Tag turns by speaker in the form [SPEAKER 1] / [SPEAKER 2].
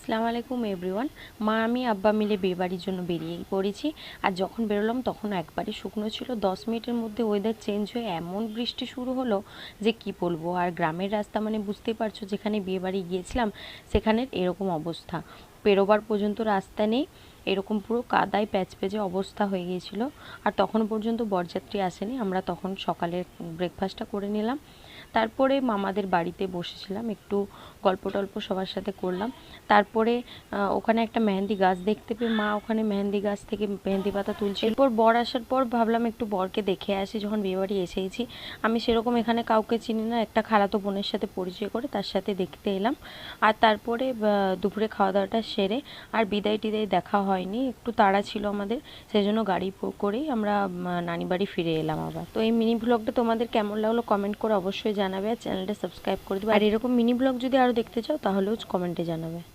[SPEAKER 1] আসসালামু আলাইকুম এভরিওয়ান। মা আমি আব্বা মিলে বিয়েবাড়ির জন্য বেরিয়ে পড়েছি। আর যখন বেরোলাম তখন একবারে শুকনো ছিল। 10 মিনিটের মধ্যে ওয়েদার চেঞ্জ হয়ে এমন বৃষ্টি শুরু হলো যে কি বলবো। আর গ্রামের রাস্তা মানে বুঝতেই পারছো, যেখানে বিয়েবাড়ি গিয়েছিলাম সেখানের এরকম অবস্থা, পেরোবার পর্যন্ত রাস্তা নেই। এরকম পুরো কাদায় প্যাচপ্যাচে অবস্থা হয়ে গিয়েছিল। আর তখন পর্যন্ত বরযাত্রী আসেনি। আমরা তখন সকালের ব্রেকফাস্টটা করে নিলাম। তারপরে মামাদের বাড়িতে বসেছিলাম, একটু গল্প টল্প সবার সাথে করলাম। তারপরে ওখানে একটা মেহেন্দি গাছ দেখতে পেয়ে মা ওখানে মেহেন্দি গাছ থেকে মেহেন্দি পাতা তুলছে। এরপর বর আসার পর ভাবলাম একটু বরকে দেখে আসি, যখন বিয়েবাড়ি এসেইছি। আমি সেরকম এখানে কাউকে চিনি না, একটা খালাতো বোনের সাথে পরিচয় করে তার সাথে দেখতে এলাম। আর তারপরে দুপুরে খাওয়া দাওয়াটা সেরে আর বিদায় টিদায় দেখা হয়নি, একটু তাড়া ছিল আমাদের, সেই জন্য গাড়ি করেই আমরা নানি বাড়ি ফিরে এলাম আবার। তো এই মিনি ব্লগটা তোমাদের কেমন লাগলো কমেন্ট করে অবশ্যই জানাবে, আর চ্যানেলটা সাবস্ক্রাইব করে দেবে। আর এরকম মিনি ব্লগ যদি আরও দেখতে চাও তাহলেও কমেন্টে জানাবে।